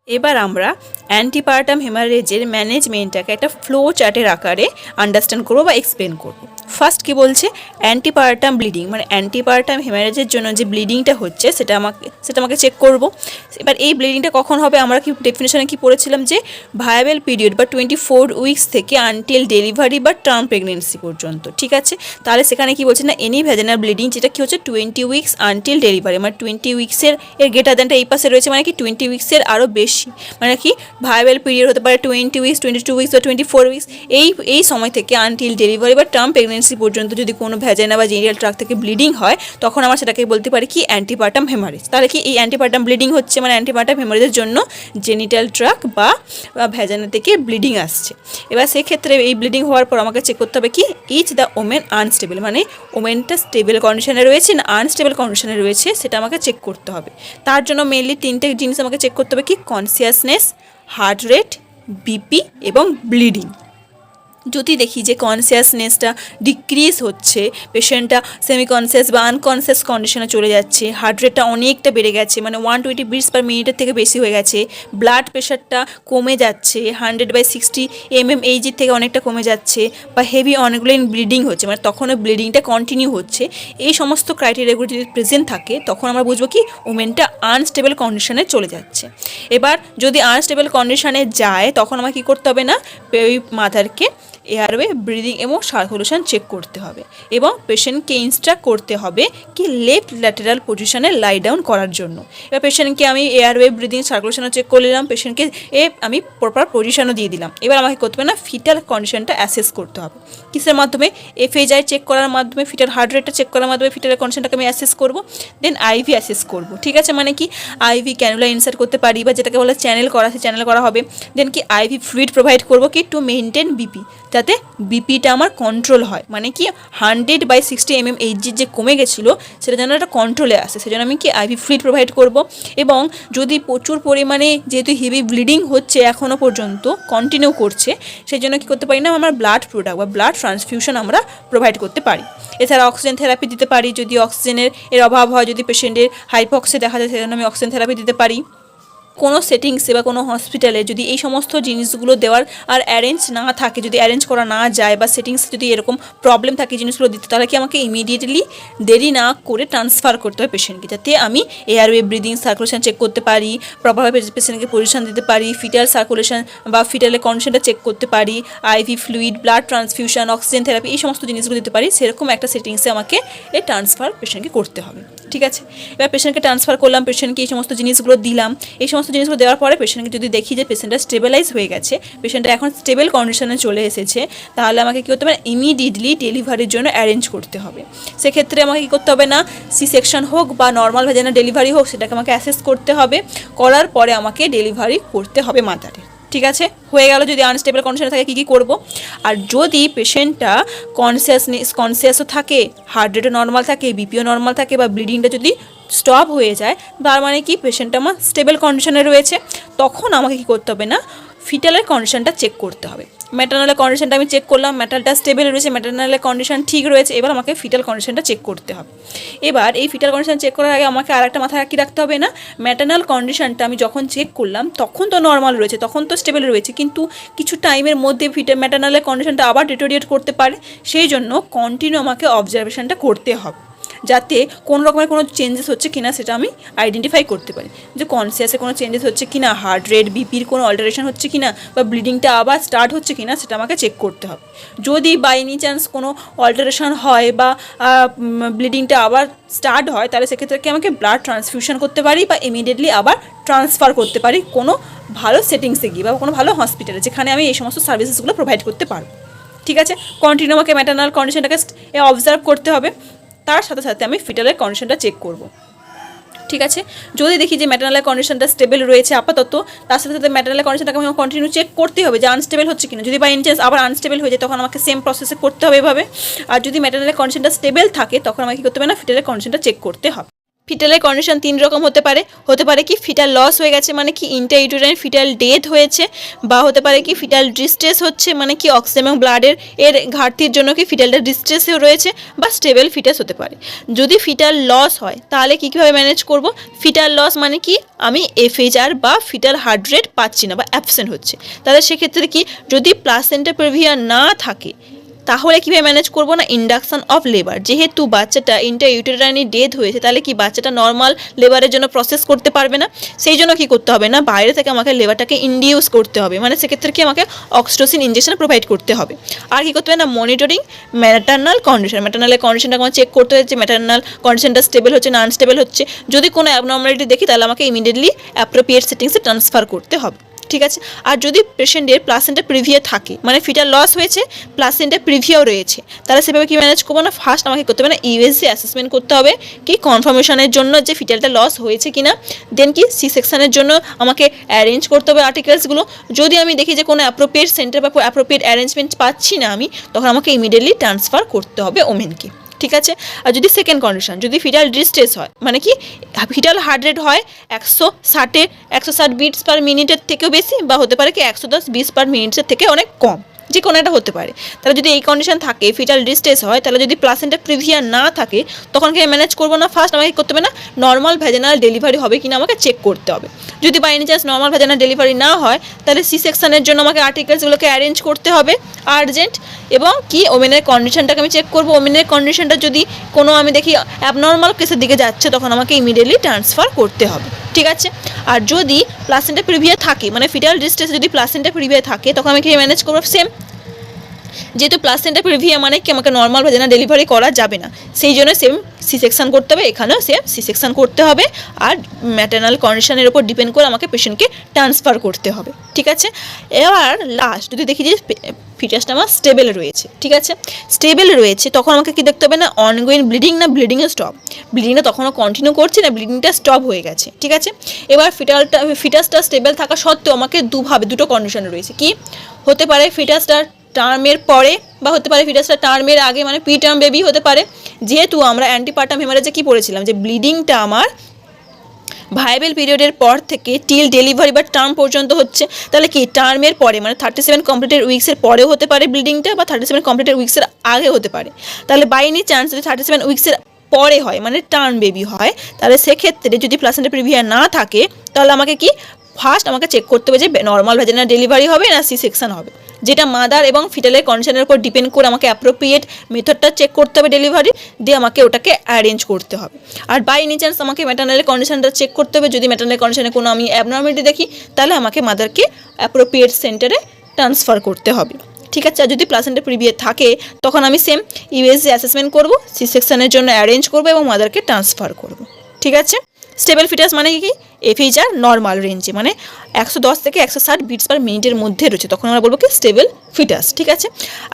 এবার আমরা অ্যান্টিপার্টাম হেমারেজের ম্যানেজমেন্টটাকে একটা ফ্লো চার্টের আকারে আন্ডারস্ট্যান্ড করবো বা এক্সপ্লেন করবো। ফার্স্ট কি বলছে, অ্যান্টিপার্টাম ব্লিডিং, মানে অ্যান্টিপার্টাম হেমারেজের জন্য যে ব্লিডিংটা হচ্ছে সেটা আমাকে চেক করব। এবার এই ব্লিডিংটা কখন হবে, আমরা কি ডেফিনেশনে কি পড়েছিলাম যে ভায়াবল পিরিয়ড বা 24 উইকস থেকে আনটিল ডেলিভারি বা টার্ম প্রেগনেন্সি পর্যন্ত। ঠিক আছে, তাহলে সেখানে কি বলছে না, এনি ভ্যাজানাল ব্লিডিং যেটা কি হচ্ছে 20 উইকস আনটিল ডেলিভারি, মানে 20 উইকসের গ্রেটার দ্যানটা এই পাশে রয়েছে, মানে কি 20 উইকসের আরও বেশি, মানে কি ভায়াবল পিরিয়ড হতে পারে 20 উইকস, 22 উইকস বা 24 উইকস। এই সময় থেকে আনটিল ডেলিভারি বা টার্ম প্রেগনেন্সি পর্যন্ত যদি কোনো ভ্যাজানা বা জেনিটাল ট্রাক্ট থেকে ব্লিডিং হয়, তখন আমরা সেটাকে বলতে পারি কি অ্যান্টিপার্টাম হেমারেজ। তাহলে কি এই অ্যান্টিপার্টাম ব্লিডিং হচ্ছে, মানে অ্যান্টিপার্টাম হেমারেজের জন্য জেনিটাল ট্রাক্ট বা ভ্যাজানা থেকে ব্লিডিং আসছে। এবার সেক্ষেত্রে এই ব্লিডিং হওয়ার পর আমাকে চেক করতে হবে কি ইজ দ্য ওমেন আনস্টেবল, মানে ওমেনটা স্টেবল কন্ডিশনে রয়েছে না আনস্টেবল কন্ডিশনে রয়েছে, সেটা আমাকে চেক করতে হবে। তার জন্য মেনলি তিনটে জিনিস আমাকে চেক করতে হবে কি কনসিয়াসনেস, হার্ট রেট, বিপি এবং ব্লিডিং। যদি দেখি যে কনসিয়াসনেসটা ডিক্রিজ হচ্ছে, পেশেন্টটা সেমি কনসিয়াস বা আনকনসিয়াস কন্ডিশনে চলে যাচ্ছে, হার্ট রেটটা অনেকটা বেড়ে গেছে, মানে 120 বিটস পার মিনিটের থেকে বেশি হয়ে গেছে, ব্লাড প্রেশারটা কমে যাচ্ছে 100/60 mmHg থেকে অনেকটা কমে যাচ্ছে, বা হেভি অনগোয়িং ব্লিডিং হচ্ছে, মানে তখনও ব্লিডিংটা কন্টিনিউ হচ্ছে, এই সমস্ত ক্রাইটেরিয়াগুলো যদি প্রেজেন্ট থাকে তখন আমরা বুঝবো কি ওমেনটা আনস্টেবল কন্ডিশনে চলে যাচ্ছে। এবার যদি আনস্টেবল কন্ডিশনে যায় তখন আমাকে কী করতে হবে না, ওই মাদারকে এয়ারওয়ে, ব্রিদিং এবং সার্কুলেশন চেক করতে হবে এবং পেশেন্টকে ইনস্ট্রাক্ট করতে হবে কি লেফট ল্যাটেরাল পজিশনে লাই ডাউন করার জন্য। এবার পেশেন্টকে আমি এয়ারওয়ে, ব্রিদিং, সার্কুলেশনও চেক করে নিলাম, পেশেন্টকে আমি প্রপার পজিশনও দিয়ে দিলাম। এবার আমাকে করতে হবে না ফিটাল কন্ডিশনটা অ্যাসেস করতে হবে। কিসের মাধ্যমে? এফএইচআই চেক করার মাধ্যমে, ফিটাল হার্ট রেটটা চেক করার মাধ্যমে ফিটালের কন্ডিশনটাকে আমি অ্যাসেস করবো। দেন আইভি অ্যাসেস করবো। ঠিক আছে, মানে কি আইভি ক্যানুলা ইনসার্ট করতে পারি বা যেটাকে বলে চ্যানেল করা, সে চ্যানেল করা হবে। দেন কি আইভি ফ্লুইড প্রোভাইড করবো কি টু মেনটেন বিপি, যাতে বিপিটা আমার কন্ট্রোল হয়, মানে কি 100/60 mmHg যে কমে গেছিলো সেটা যেন একটা কন্ট্রোলে আসে, সেজন্য আমি কি আইভি ফ্লুইড প্রোভাইড করব। এবং যদি প্রচুর পরিমাণে যেহেতু হেভি ব্লিডিং হচ্ছে এখনও পর্যন্ত কন্টিনিউ করছে, সেই জন্য কী করতে পারি না, আমরা ব্লাড প্রোডাক্ট বা ব্লাড ট্রান্সফিউশন আমরা প্রোভাইড করতে পারি। এছাড়া অক্সিজেন থেরাপি দিতে পারি, যদি অক্সিজেনের অভাব হয়, যদি পেশেন্টের হাইপক্সিয়া দেখা যায় সেজন্য আমি অক্সিজেন থেরাপি দিতে পারি। কোনো সেটিংসে বা কোনো হসপিটালে যদি এই সমস্ত জিনিসগুলো দেওয়ার আর অ্যারেঞ্জ না থাকে, যদি অ্যারেঞ্জ করা না যায় বা সেটিংসে যদি এরকম প্রবলেম থাকে জিনিসগুলো দিতে, তাহলে কি আমাকে ইমিডিয়েটলি দেরি না করে ট্রান্সফার করতে হবে পেশেন্টকে, যাতে আমি এয়ারওয়ে, ব্রিদিং, সার্কুলেশন চেক করতে পারি, প্রপারভাবে পেশেন্টকে পজিশন দিতে পারি, ফিটাল সার্কুলেশন বা ফিটালের কন্ডিশনটা চেক করতে পারি, IV fluid, blood transfusion, oxygen therapy এই সমস্ত জিনিসগুলো দিতে পারি। সেরকম একটা সেটিংসে আমাকে এই ট্রান্সফার পেশেন্টকে করতে হবে। ঠিক আছে, এবার পেশেন্টকে ট্রান্সফার করলাম, পেশেন্টকে এই সমস্ত জিনিসগুলো দিলাম। এই সমস্ত জিনিসগুলো দেওয়ার পরে পেশেন্টকে যদি দেখি যে পেশেন্টটা স্টেবিলাইজ হয়ে গেছে, পেশেন্টটা এখন স্টেবল কন্ডিশনে চলে এসেছে, তাহলে আমাকে কী করতে হবে, ইমিডিয়েটলি ডেলিভারির জন্য অ্যারেঞ্জ করতে হবে। সেক্ষেত্রে আমাকে কী করতে হবে না, সি সেকশন হোক বা নর্মাল ভ্যাজাইনাল ডেলিভারি হোক, সেটাকে আমাকে অ্যাসেস করতে হবে, করার পরে আমাকে ডেলিভারি করতে হবে মাদারের। ঠিক আছে, হয়ে গেল। যদি আনস্টেবল কন্ডিশনে থাকে কী করব, আর যদি পেশেন্টটা কনসিয়াসও থাকে, হার্ট রেটও নর্মাল থাকে, বিপিও নর্মাল থাকে, বা ব্লিডিংটা যদি স্টপ হয়ে যায়, তার মানে কি পেশেন্টটা আমার স্টেবল কন্ডিশনে রয়েছে, তখন আমাকে কী করতে হবে না, ফিটালের কন্ডিশনটা চেক করতে হবে। ম্যাটারনালের কন্ডিশনটা আমি চেক করলাম, ম্যাটারটা স্টেবল রয়েছে, ম্যাটারনালের কন্ডিশন ঠিক রয়েছে, এবার আমাকে ফিটাল কন্ডিশনটা চেক করতে হবে। এবার এই ফিটাল কন্ডিশন চেক করার আগে আমাকে আরেকটা মাথায় কি রাখতে হবে না, ম্যাটারনাল কন্ডিশনটা আমি যখন চেক করলাম তখন তো নর্মাল রয়েছে, তখন তো স্টেবল রয়েছে, কিন্তু কিছু টাইমের মধ্যে ম্যাটারনালের কন্ডিশনটা আবার ডিটোরিয়েট করতে পারে, সেই জন্য কন্টিনিউ আমাকে অবজারভেশনটা করতে হবে, যাতে কোনো রকমের কোনো চেঞ্জেস হচ্ছে কিনা সেটা আমি আইডেন্টিফাই করতে পারি, যে কনসিয়াসে কোনো চেঞ্জেস হচ্ছে কিনা, হার্ট রেট, বিপির কোনো অল্টারেশন হচ্ছে কিনা, বা ব্লিডিংটা আবার স্টার্ট হচ্ছে কিনা সেটা আমাকে চেক করতে হবে। যদি বাই এনি চান্স কোনো অল্টারেশন হয় বা ব্লিডিংটা আবার স্টার্ট হয়, তাহলে সেক্ষেত্রে কি আমাকে ব্লাড ট্রান্সফিউশন করতে পারি বা ইমিডিয়েটলি আবার ট্রান্সফার করতে পারি কোনো ভালো সেটিংসে গিয়ে বা কোনো ভালো হসপিটালে, যেখানে আমি এই সমস্ত সার্ভিসেসগুলো প্রোভাইড করতে পারবো। ঠিক আছে, কন্টিনিউ আমাকে ম্যাটারনাল কন্ডিশনটাকে অবজার্ভ করতে হবে, তার সাথে সাথে আমি ফিটালের কন্ডিশনটা চেক করব। ঠিক আছে, যদি দেখি যে ম্যাটারনালের কন্ডিশনটা স্টেবল রয়েছে আপাতত, তার সাথে সাথে ম্যাটারনালের কন্ডিশনটাকে আমি কন্টিনিউ চেক করতে হবে যে আনস্টেবল হচ্ছে কিনা। যদি বাই এনি চান্স আবার আনস্টেবল হয়ে যায়, তখন আমাকে সেম প্রসেসে করতে হবে এভাবে। আর যদি ম্যাটারনালের কন্ডিশনটা স্টেবল থাকে, তখন আমাকে কী করতে হবে না, ফিটালের কন্ডিশনটা চেক করতে হবে। ফিটালের কন্ডিশন 3 রকম হতে পারে কি ফিটাল লস হয়ে গেছে মানে কি ইন্ট্রাইউটেরাইন ফিটাল ডেথ হয়েছে, বা হতে পারে কি ফিটাল ডিস্ট্রেস হচ্ছে মানে কি অক্সিজেন এবং ব্লাডের ঘাটতির জন্য কি ফিটালটা ডিস্ট্রেসেও রয়েছে, বা স্টেবল ফিটাস হতে পারে। যদি ফিটাল লস হয় তাহলে কীভাবে ম্যানেজ করব? ফিটাল লস মানে কি আমি এফএইচআর বা ফিটাল হার্ট রেট পাচ্ছি না বা অ্যাবসেন্ট হচ্ছে, তাহলে সেক্ষেত্রে কি যদি প্লাসেন্টা প্রেভিয়া না থাকে তাহলে কীভাবে ম্যানেজ করবো না ইন্ডাকশন অফ লেবার। যেহেতু বাচ্চাটা ইন্ট্রাইউটেরাইন ডেথ হয়েছে তাহলে কি বাচ্চাটা নর্মাল লেবারের জন্য প্রসেস করতে পারবে না, সেই জন্য কী করতে হবে না বাইরে থেকে আমাকে লেবারটাকে ইন্ডিউস করতে হবে, মানে সেক্ষেত্রে কি আমাকে অক্সিটোসিন ইনজেকশন প্রোভাইড করতে হবে। আর কী করতে হবে না মনিটরিং ম্যাটার্নাল কন্ডিশন, ম্যাটার্নালের কন্ডিশনটা আমার চেক করতে হচ্ছে, ম্যাটার্নাল কন্ডিশনটা স্টেবল হচ্ছে না আনস্টেবল হচ্ছে। যদি কোনো অ্যাবনর্মালিটি দেখি তাহলে আমাকে ইমিডিয়েটলি অ্যাপ্রোপ্রিয়েট সেটিংসে ট্রান্সফার করতে হবে, ঠিক আছে। আর যদি পেশেন্টের প্লাসেন্টা প্রিভিয়া থাকে মানে ফিটাল লস হয়েছে প্লাসেন্টা প্রিভিয়াও রয়েছে, তাহলে সেভাবে কি ম্যানেজ করবো না ফার্স্ট আমাকে করতে হবে না ইউএসজি অ্যাসেসমেন্ট করতে হবে কি কনফার্মেশনের জন্য যে ফিটালটা লস হয়েছে কিনা, দেন কি সি সেকশনের জন্য আমাকে অ্যারেঞ্জ করতে হবে আর্টিকেলসগুলো। যদি আমি দেখি যে কোনো অ্যাপ্রোপ্রিয়েট সেন্টার বা অ্যাপ্রোপ্রিয়েট অ্যারেঞ্জমেন্ট পাচ্ছি না আমি, তখন আমাকে ইমিডিয়েটলি ট্রান্সফার করতে হবে ওমেনকে, ঠিক আছে। আর যদি সেকেন্ড কন্ডিশন যদি ফিটাল ডিস্ট্রেস হয় মানে কি ফিটাল হার্ট রেট হয় 160 বিটস পার মিনিটের থেকেও বেশি, বা হতে পারে কি 110 বিটস পার মিনিটের থেকে অনেক কম, যে কোনো একটা হতে পারে। তাহলে যদি এই কন্ডিশন থাকে ফিটাল ডিস্ট্রেস হয়, তাহলে যদি প্লাসেন্টা প্রিভিয়া না থাকে তখন কি ম্যানেজ করবো না ফার্স্ট আমাকে করতে হবে না নর্মাল ভ্যাজানাল ডেলিভারি হবে কিনা আমাকে চেক করতে হবে। যদি by any chance normal vaginal delivery না হয় তাহলে সি সেকশনের জন্য আমাকে আর্টিকেলসগুলোকে অ্যারেঞ্জ করতে হবে আর্জেন্ট, এবং কি ওমেনের কন্ডিশনটাকে আমি চেক করবো। ওমেনের কন্ডিশনটা যদি কোনো আমি দেখি অ্যাবনর্মাল কেসের দিকে যাচ্ছে তখন আমাকে ইমিডিয়েটলি ট্রান্সফার করতে হবে, ঠিক আছে। আর যদি প্লাসেন্টা প্রিভিয়া থাকে মানে ফিটাল ডিস্ট্রেস যদি প্লাসেন্টা প্রিভিয়া থাকে তখন আমি কি ম্যানেজ করবো সেম, যেহেতু প্লাসেন্টা প্রিভিয়া মানে কি আমাকে নর্মাল ভ্যাজানাল ডেলিভারি করা যাবে না, সেই জন্য সেম সি সেকশন করতে হবে, এখানেও সেম সি সেকশন করতে হবে। আর ম্যাটার্নাল কন্ডিশনের উপর ডিপেন্ড করে আমাকে পেশেন্টকে ট্রান্সফার করতে হবে, ঠিক আছে। এবার লাস্ট যদি দেখি যে ফিটাসটা আমার স্টেবল রয়েছে, ঠিক আছে, স্টেবল রয়েছে তখন আমাকে কি দেখতে হবে না অনগোয়িং ব্লিডিং না ব্লিডিংয়ে স্টপ, ব্লিডিংটা তখনও কন্টিনিউ করছে না ব্লিডিংটা স্টপ হয়ে গেছে, ঠিক আছে। এবার ফিটাসটা স্টেবল থাকা সত্ত্বেও আমাকে দুটো কন্ডিশন রয়েছে, কি হতে পারে ফিটাসটা টার্মের পরে বা হতে পারে ফিটাসটা টার্মের আগে মানে প্রি টার্ম বেবি হতে পারে। যেহেতু আমরা অ্যান্টিপার্টাম হেমারেজে কি পড়েছিলাম যে ব্লিডিংটা আমার ভাইবেল পিরিয়ডের পর থেকে টিল ডেলিভারি বা টার্ম পর্যন্ত হচ্ছে, তাহলে কি টার্মের পরে মানে 37 কমপ্লিটেড উইক্সের পরেও হতে পারে ব্লিডিংটা বা 37 কমপ্লিটেড উইক্সের আগে হতে পারে। তাহলে বাই এনি চান্স যদি 37 উইক্সের পরে হয় মানে টার্ম বেবি হয়, তাহলে সেক্ষেত্রে যদি প্লাসেন্টা প্রিভিয়া না থাকে তাহলে আমাকে কি ফার্স্ট আমাকে চেক করতে হবে যে নর্মাল ভ্যাজানাল ডেলিভারি হবে না সি সেকশন হবে, যেটা মাদার এবং ফিটালের কন্ডিশনের উপর ডিপেন্ড করে আমাকে অ্যাপ্রোপ্রিয়েট মেথডটা চেক করতে হবে ডেলিভারি দিয়ে আমাকে ওটাকে অ্যারেঞ্জ করতে হবে। আর বাই এনি চান্স আমাকে ম্যাটার্নালের কন্ডিশনটা চেক করতে হবে, যদি ম্যাটার্নাল কন্ডিশনে কোনো আমি অ্যাবনর্মালিটি দেখি তাহলে আমাকে মাদারকে অ্যাপ্রোপ্রিয়েট সেন্টারে ট্রান্সফার করতে হবে, ঠিক আছে। আর যদি প্লাসেন্টা প্রিভিয়া থাকে তখন আমি সেম ইউএসজি অ্যাসেসমেন্ট করব, সি সেকশনের জন্য অ্যারেঞ্জ করবো এবং মাদারকে ট্রান্সফার করব, ঠিক আছে। স্টেবল ফিটাস মানে কি এফএইচআর নর্মাল রেঞ্জে মানে 110 থেকে 160 বিটস পার মিনিটের মধ্যে রয়েছে, তখন আমরা বলবো কি স্টেবল ফিটাস, ঠিক আছে।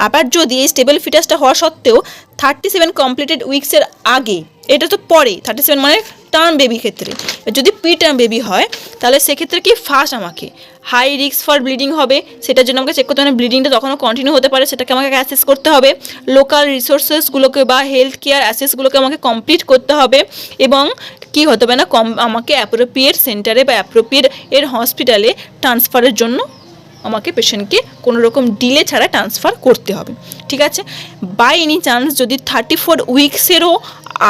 আবার যদি এই স্টেবল ফিটাসটা হওয়া সত্ত্বেও 37 কমপ্লিটেড উইক্সের আগে, এটা তো পরে 37 মানে টার্ম বেবি ক্ষেত্রে, যদি প্রি টার্ম বেবি হয় তাহলে সেক্ষেত্রে কি ফার্স্ট আমাকে হাই রিস্ক ফর ব্লিডিং হবে, সেটার জন্য আমাকে চেক করতে হবে ব্লিডিংটা তখনও কন্টিনিউ হতে পারে, সেটাকে আমাকে অ্যাসেস করতে হবে। লোকাল রিসোর্সেসগুলোকে বা হেলথ কেয়ার অ্যাসেসগুলোকে আমাকে কমপ্লিট করতে হবে, এবং কি হতে পারে না আমাকে অ্যাপ্রোপ্রিয়েট সেন্টারে বা অ্যাপ্রোপ্রিয়েট হসপিটালে ট্রান্সফারের জন্য আমাকে পেশেন্টকে কোনো রকম ডিলে ছাড়া ট্রান্সফার করতে হবে, ঠিক আছে। বাই এনি চান্স যদি 34 উইক্সেরও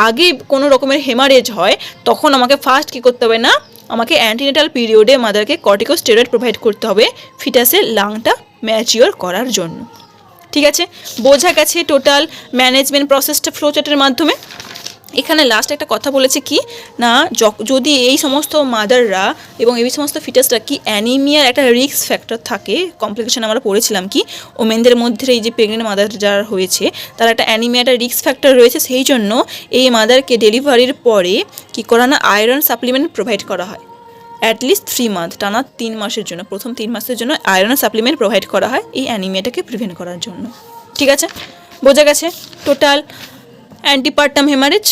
আগে কোনো রকমের হেমারেজ হয় তখন আমাকে ফার্স্ট কী করতে হবে না আমাকে অ্যান্টিনেটাল পিরিয়ডে মাদারকে কর্টিকোস্টেরয়েড প্রোভাইড করতে হবে ফিটাসের লাংটা ম্যাচিওর করার জন্য, ঠিক আছে। বোঝা গেছে টোটাল ম্যানেজমেন্ট প্রসেসটা ফ্লোচার্টের মাধ্যমে। এখানে লাস্ট একটা কথা বলেছে কি না যদি এই সমস্ত মাদাররা এবং এই সমস্ত ফিটাসরা কি অ্যানিমিয়ার একটা রিস্ক ফ্যাক্টর থাকে, কমপ্লিকেশন আমরা পড়েছিলাম কি ওমেনদের মধ্যে এই যে প্রেগনেন্ট মাদার যারা হয়েছে তারা একটা অ্যানিমিয়া একটা রিস্ক ফ্যাক্টর রয়েছে, সেই জন্য এই মাদারকে ডেলিভারির পরে কী করা না আয়রন সাপ্লিমেন্ট প্রোভাইড করা হয় অ্যাটলিস্ট 3 মান্থ টানা 3 মাসের জন্য, প্রথম 3 মাসের জন্য আয়রন সাপ্লিমেন্ট প্রোভাইড করা হয় এই অ্যানিমিয়াটাকে প্রিভেন্ট করার জন্য, ঠিক আছে। বোঝা গেছে টোটাল অ্যান্টিপার্টাম হেমারেজ।